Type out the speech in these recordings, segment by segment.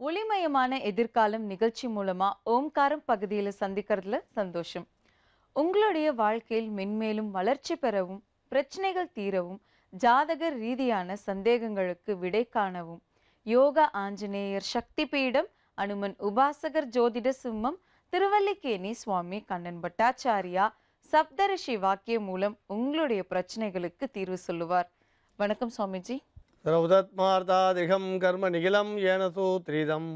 ஒளிமயமான எதிர்காலம் நிகழ்ச்சி மூலமா ஓம்காரம் பகுதியில் சந்திக்கிறதுல சந்தோஷம். உங்களுடைய வாழ்க்கையில் மென்மேலும் வளர்ச்சி பெறவும், பிரச்சனைகள் தீரவும், ஜாதக ரீதியான சந்தேகங்களுக்கு விடை காணவும் யோகா ஆஞ்சநேயர் சக்தி பீடம், அனுமன் உபாசகர் ஜோதிட சிம்மம், திருவல்லிக்கேணி சுவாமி கண்ணன் பட்டாச்சாரியா சப்தரிஷி வாக்கியம் மூலம் உங்களுடைய பிரச்சனைகளுக்கு தீர்வு சொல்லுவார். வணக்கம் சுவாமிஜி. சௌதத்மார்த்தாதிகம் கர்ம நிகிலம் ஏன சூத்ரிதம்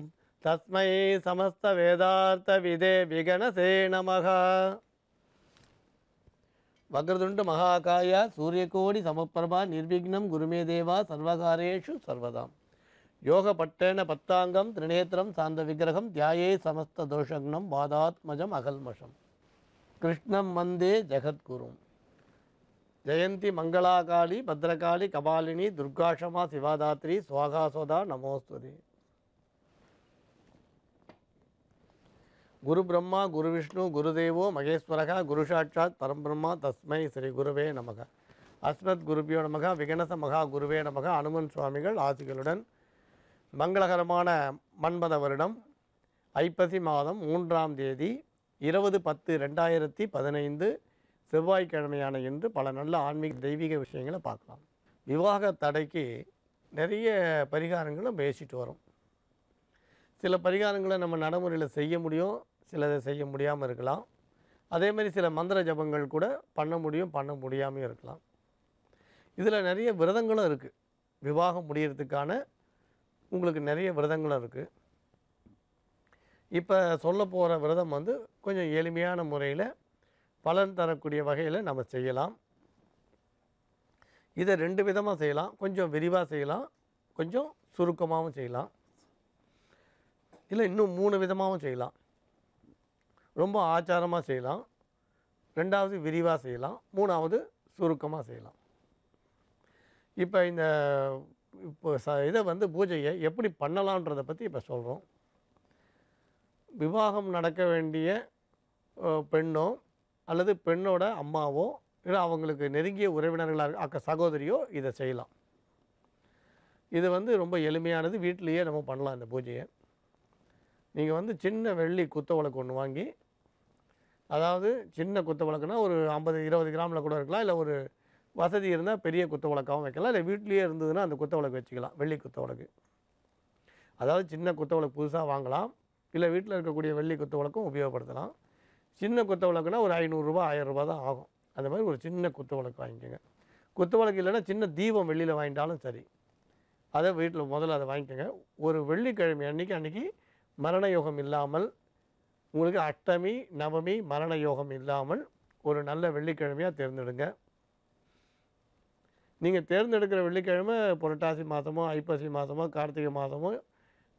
தஸ்மை சமஸ்த வேதார்த்த விதே விகணசே நமக. வக்ரதுண்ட மகாகாய சூரியகோடி சமப்பிரபா நிர்விக்னம் குருமே தேவா சர்வகாரேஷு சர்வதாம். யோக பட்டேன பத்தாங்கம் திரிநேத்திரம் சாந்த விக்கிரகம் தியாயே சமஸ்த தோஷக்னம் வாதாத்மஜம் அகல்மஷம் கிருஷ்ணம் வந்தே ஜெகத்குரும். ஜெயந்தி மங்களாகாளி பத்ரகாளி கபாலினி துர்காஷமா சிவாதாத்ரி சுவாகாசோதா நமோஸ்துதி. குரு பிரம்மா குரு விஷ்ணு குருதேவோ மகேஸ்வரக குரு சாட்சாத் பரம்பிரம்மா தஸ்மை ஸ்ரீ குருவே நமக. அஸ்மத் குருபியோ நமக. விகணச மகா குருவே நமக. அனுமன் சுவாமிகள் ஆசிகளுடன் மங்களகரமான மன்மத வருடம் ஐப்பசி மாதம் 3ஆம் தேதி 20/10/2015 செவ்வாய்க்கிழமையான இன்று பல நல்ல ஆன்மீக தெய்வீக விஷயங்களை பார்க்கலாம். விவாக தடைக்கு நிறைய பரிகாரங்களும் பேசிட்டு வரும். சில பரிகாரங்களை நம்ம நடைமுறையில் செய்ய முடியும், சிலதை செய்ய முடியாமல் இருக்கலாம். அதேமாதிரி சில மந்திர ஜபங்கள் கூட பண்ண முடியும், பண்ண முடியாமல் இருக்கலாம். இதில் நிறைய விரதங்களும் இருக்குது. விவாகம் முடியறதுக்கான உங்களுக்கு நிறைய விரதங்களும் இருக்குது. இப்போ சொல்ல போகிற விரதம் கொஞ்சம் எளிமையான முறையில் பலன் தரக்கூடிய வகையில் நம்ம செய்யலாம். இதை 2 விதமாக செய்யலாம். கொஞ்சம் விரிவாக செய்யலாம், கொஞ்சம் சுருக்கமாகவும் செய்யலாம். இல்லை இன்னும் 3 விதமாகவும் செய்யலாம். ரொம்ப ஆச்சாரமாக செய்யலாம், 2வது விரிவாக செய்யலாம், 3வது சுருக்கமாக செய்யலாம். இப்போ இதை பூஜையை எப்படி பண்ணலான்றதை பற்றி இப்போ சொல்கிறோம். விவாகம் நடக்க வேண்டிய பெண்ணோ அல்லது பெண்ணோட அம்மாவோ இல்லை அவங்களுக்கு நெருங்கிய உறவினர்களாக சகோதரியோ இதை செய்யலாம். இது ரொம்ப எளிமையானது. வீட்டிலையே நம்ம பண்ணலாம் இந்த பூஜையை. நீங்கள் சின்ன வெள்ளி குத்த விளக்கு ஒன்று வாங்கி, அதாவது சின்ன குத்த விளக்குனா ஒரு 50-20 கிராமில் கூட இருக்கலாம். இல்லை ஒரு வசதி இருந்தால் பெரிய குத்த விளக்காகவும் வைக்கலாம். இல்லை வீட்லேயே இருந்ததுன்னா அந்த குத்த விளக்கு வச்சுக்கலாம். வெள்ளி குத்த விளக்கு, அதாவது சின்ன குத்த விளக்கு புதுசாக வாங்கலாம். இல்லை வீட்டில் இருக்கக்கூடிய வெள்ளி குத்த விளக்கும் உபயோகப்படுத்தலாம். சின்ன குத்த விளக்குனா ஒரு 500 ரூபா 1000 ரூபா தான் ஆகும். அந்த மாதிரி ஒரு சின்ன குத்த விளக்கு வாங்கிக்கோங்க. குத்த விளக்கு இல்லைன்னா சின்ன தீபம் வெளியில் வாங்கிட்டாலும் சரி, அதை வீட்டில் முதல்ல அதை வாங்கிக்கோங்க. ஒரு வெள்ளிக்கிழமை அன்றைக்கி மரண யோகம் இல்லாமல், உங்களுக்கு அஷ்டமி நவமி மரண யோகம் இல்லாமல் ஒரு நல்ல வெள்ளிக்கிழமையாக தேர்ந்தெடுங்க. நீங்கள் தேர்ந்தெடுக்கிற வெள்ளிக்கிழமை புரட்டாசி மாதமோ ஐப்பசி மாதமோ கார்த்திகை மாதமோ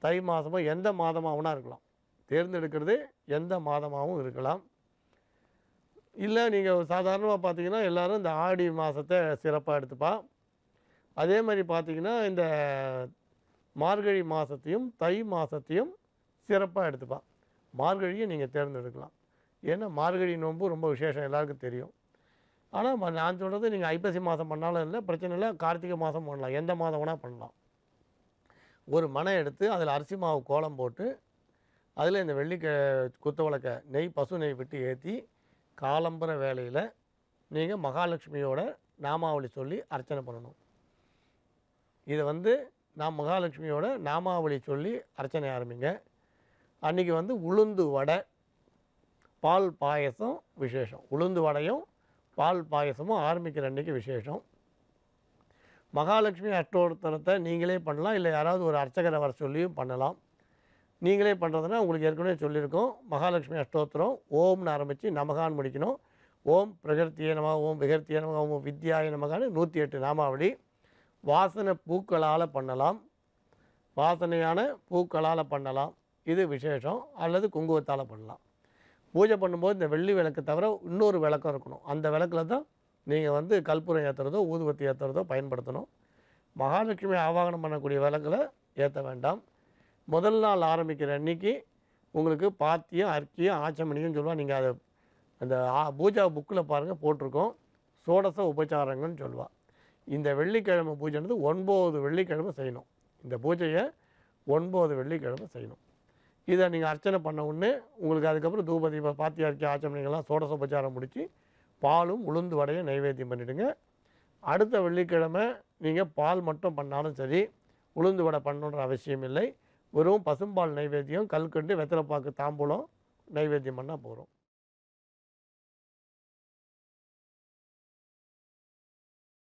தை மாதமோ எந்த மாதமாகனா இருக்கலாம். தேர்ந்தெடுக்கிறது எந்த மாதமாகவும் இருக்கலாம். இல்லை நீங்கள் சாதாரணமாக பார்த்தீங்கன்னா எல்லோரும் இந்த ஆடி மாதத்தை சிறப்பாக எடுத்துப்பா. அதே மாதிரி பார்த்திங்கன்னா இந்த மார்கழி மாதத்தையும் தை மாதத்தையும் சிறப்பாக எடுத்துப்பா. மார்கழியை நீங்கள் தேர்ந்தெடுக்கலாம். ஏன்னா மார்கழி நோன்பு ரொம்ப விசேஷம், எல்லாருக்கும் தெரியும். ஆனால் நான் சொல்கிறது நீங்கள் ஐப்பசி மாதம் பண்ணாலும் இல்லை, பிரச்சனை இல்லை. கார்த்திகை மாதம் பண்ணலாம், எந்த மாதம் வேணால் பண்ணலாம். ஒரு மனை எடுத்து அதில் அரிசி மாவு கோலம் போட்டு அதில் இந்த வெள்ளி குத்த விளக்க நெய் பசு நெய் விட்டு ஏற்றி காலம்பர வேலையில் நீங்கள் மகாலட்சுமியோட நாமாவளி சொல்லி அர்ச்சனை பண்ணணும். இதை நான் மகாலட்சுமியோட நாமாவளி சொல்லி அர்ச்சனை ஆரம்பிங்க. அன்றைக்கி உளுந்து வடை பால் பாயசம் விசேஷம். உளுந்து வடையும் பால் பாயசமும் ஆரம்பிக்கிற அன்றைக்கி விசேஷம். மகாலட்சுமி அஷ்டோத்தரத்தை நீங்களே பண்ணலாம், இல்லை யாராவது ஒரு அர்ச்சகரை வர சொல்லியும் பண்ணலாம். நீங்களே பண்ணுறதுனா உங்களுக்கு ஏற்கனவே சொல்லியிருக்கோம். மகாலட்சுமி அஷ்டோத்திரம் ஓம்னு ஆரம்பித்து நமகான் முடிக்கணும். ஓம் பிரகர்த்திய நம, ஓம் விகர்த்திய நம, ஓம் வித்யாய நமகான்னு 108 நாமாவளி. வாசனை பூக்களால் பண்ணலாம், வாசனையான பூக்களால் பண்ணலாம். இது விசேஷம். அல்லது குங்குமத்தால் பண்ணலாம். பூஜை பண்ணும்போது இந்த வெள்ளி விளக்கு தவிர இன்னொரு விளக்கம் இருக்கணும். அந்த விளக்கில் தான் நீங்கள் கற்பூரம் ஏற்றுறதோ ஊதுபத்தி ஏற்றுறதோ பயன்படுத்தணும். மகாலட்சுமி ஆவாகனம் பண்ணக்கூடிய விளக்கில் ஏற்ற வேண்டாம். முதல் நாள் ஆரம்பிக்கிற அன்றைக்கி உங்களுக்கு பாத்தியம் அர்க்கியம் ஆச்சமணியும் சொல்லுவாள். நீங்கள் அதை அந்த பூஜா புக்கில் பாருங்கள் போட்டிருக்கோம். சோடச உபச்சாரங்கள்னு சொல்லுவாள். இந்த வெள்ளிக்கிழமை பூஜைன்றது 9 வெள்ளிக்கிழமை செய்யணும். இந்த பூஜையை 9 வெள்ளிக்கிழமை செய்யணும். இதை நீங்கள் அர்ச்சனை பண்ண உடனே உங்களுக்கு அதுக்கப்புறம் தூப தீப பாத்தியார்க்கி ஆச்சமணிகள்லாம் சோடசோபச்சாரம் முடித்து பாலும் உளுந்து வடையும் நைவேத்தியம் பண்ணிவிடுங்க. அடுத்த வெள்ளிக்கிழமை நீங்கள் பால் மட்டும் பண்ணாலும் சரி, உளுந்து வடை பண்ணணுன்ற அவசியம் இல்லை. வெறும் பசும்பால் நைவேத்தியம், கல்கண்டு, வெத்தலைப்பாக்கு, தாம்பூலம் நைவேத்தியம் பண்ணால் போகிறோம்.